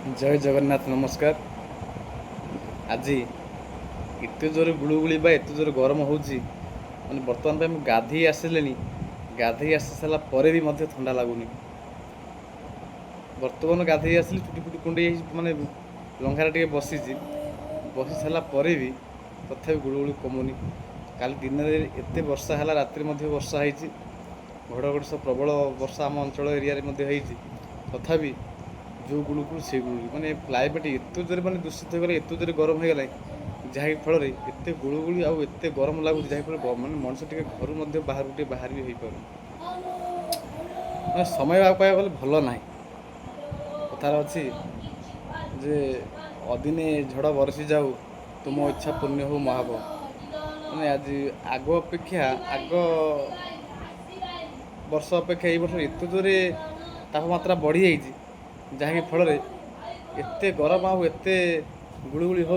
जय जगन्नाथ नमस्कार। आज एत जोर गुड़गुड़ी एत जोर गरम हो मैंने बर्तमान पे गाधे आसिले गाधे आसी सारा भी ठंडा लगुनि। बर्तमान गाधे आसिली चुटी फुटी कुंडे माने लंघार टे बसी बसी सारापर भी तथा गुड़गुड़ी कमुनि। काली दिन में एत वर्षा है रात वर्षा है घड़घड़ी सब प्रबल वर्षा आम अंचल एरिया तथा जो गुड़गुड़ से गुड़गुड़ माने क्लाइमेट एत जोर मैंने दूषित होगा एत जोर गरम हो गला जहाँफल एत गुड़गुड़ी आउ एत गरम लगुच जहाँफल मैंने मनुष्य टे घर बाहर टे बाहर भी हो पार मैं समय कह गले भल ना कथार अच्छी जे अदिने झड़ बरसी जाऊ तुम इच्छा पूर्ण हो महाब मैंने आज आग अपेक्षा आग वर्ष अपेक्षा ये वर्ष एत जोरे तापमात्रा बढ़ी जाइए जहाँकि फल एत गरम आत गुड़गुड़ी हो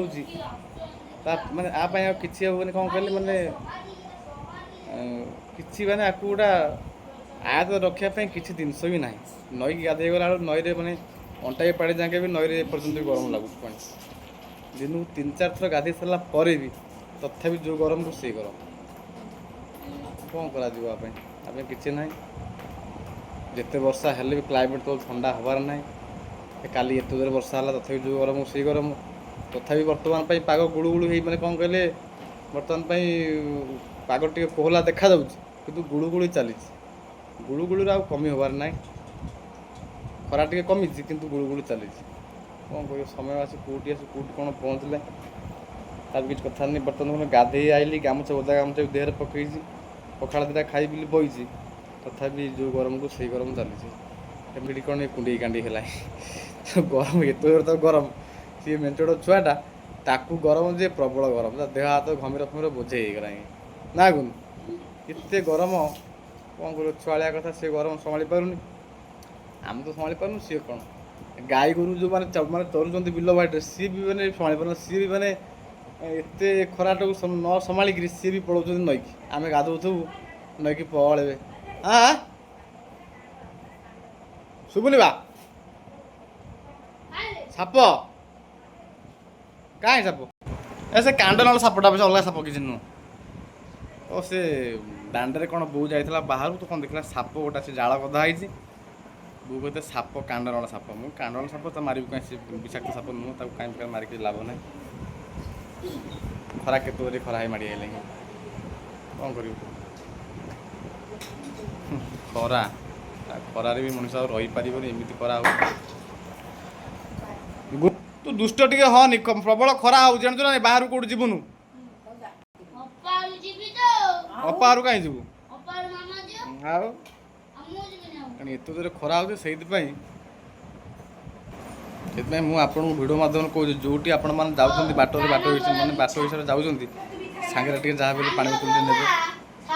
माने आप कि कौन कहले माने कि माने आपको गोटा आयत रखापी किसी जिनस भी ना नई गाधे गला नई माने अंटाई पाड़ी जाके भी नई पर्यटन गरम लगुच पा दिन को 3-4 थर गाधे सारापर भी तथा जो गरम को से गरम कौन कर कि ना जिते वर्षा हेल्ले भी क्लाइमेट तो ठंडा हबार ना काली एत जोर वर्षा है तथा जो गरम से गरम तथा बर्तमान पाग गुड़गुड़ हो मैंने कौन कहले बर्तमान पाग टे कोहला देखा कि गुड़गुड़ी चली गुड़गुड़ आ कमी हबार ना खरा टे कमी किंतु गुड़गुड़ी चली कौन कह समय आस कौटी कौन पहुँचले तार किसी कथा नहीं। बर्तमान गाधे आइली गामुछा ओदा गामुछा देहर पकई पखाड़ दिटा खाई बिल बही तथा जो गरम को से गरम चली कौन कुंडे कांडी है गरम एत जोर तो गरम सी मेचड़ छुआटा ताकू गरम जे प्रबल गरम देह हाथ घमीर फमीर बोझे होगा ना गुन एत गरम कौन कर छुआलिया कथा से गरम संभाली पारुनि आम तो संभाली पार्न सी कौन गाई गोरु जो मैंने चरुँच बिल बाटे सी भी मैंने संभाली पार सी भी मैंने एत खराटा को न संभालिक सी भी पलाऊँ नईकी आम गाधोथु नईकी पड़े हाँ शुभुनि बा साप कहीं साप ऐसे कांड ना सापटा पे अलग साप किसी नुह से दांडे कौन बो जाइला बाहर तो कौन देखला साप गोटा से जाल गधा है बो कहते साप कांडनाल साप मुझे कांडनाल साप तो मार कहीं विषाक्त साप नुह कहीं मारिक लाभ ना खरा के खरा ही माड़ी आइले कौन कर खरा खरारे भी मनुष्य रही पार एमती करा तू दुष्ट टे हनी प्रबल खरा हो जानू ना बाहर कौट जीवनु अपार कहीं जीवु एत जोर खरा हो से मुझे भिडियो मध्यम कह जोटी आप जाऊँ बाट मैंने बाट हिसाब से जाऊँ सांगे टे जहाँ भी पानी बोतल ने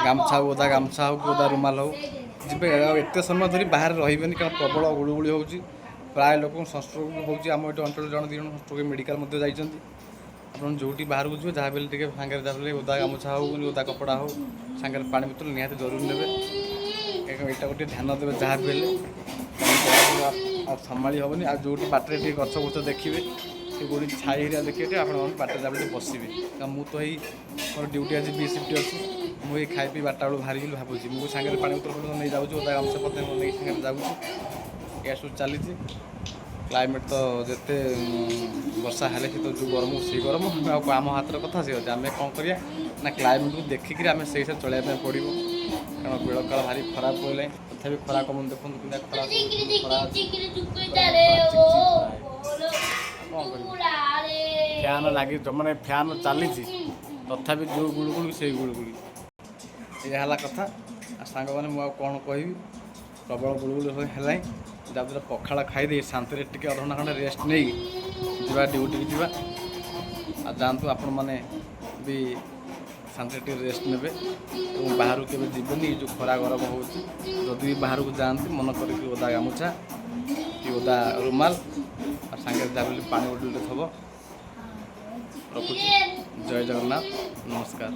गामछा हो ओदा गामछा हो कि ओदा रुमाल हो जी एत समय धरी बाहर रही कारण प्रबल गुड़गुड़ी हो प्राय लोक सनस्ट्रोक होम ये अंचल जन दिन सनस्ट्रोक मेडिकल जाती आप जोटी बाहर को जी जहाँ भी सांगे जहाँ ओदा गामछा हो ओदा कपड़ा हो सांगे पानी बोतल निहाती जरूर ने यहाँ गोटे ध्यान देवे जहाँ भी संभाली हेनी आ जो बाटर गच गुच देखिए से गोटी छाई एरिया देखिए आप बाटर जब बसवे मु तो यही मोर ड्यूटी आज बी सिफ्ट अच्छी मुझे खाई पी बारटा बेलू बाहरी भावुँ मुझे सांगे पानी बोतल नहीं जाऊँ ओदा गामछा पत्र नहीं सांगे जाऊँ या सब चली क्लाइमेट तो जिते वर्षा हेले तो जो गरम से गरम आम हाथ कथा से अच्छे आम कौन करिया ना क्लाइमेट को देखिक आम से चलने पड़ो कारण बेल काल भारी खराब पड़े तथा खरा कम देखो फैन लगे मैंने फैन चली तथा जो गुड़गुड़ी से गुड़गुड़ी यह कथा सांग मैंने मुझे कौन कह प्रबल गुड़गुड़ी है जब पखाड़ खाई शांति टे अधघंटा खंडे रेस्ट नहीं जा ड्यूटी की आ जातु आपण मैंने भी शांति टे रेस्ट ने बाहर के जीवन जो खरा गरम हो जदि भी बाहर को जाती मन कर ओदा गामुछा कि ओदा रुमाल और सांगे जहाँ पानी बोतल थब रखुच्छी। जय जगन्नाथ नमस्कार।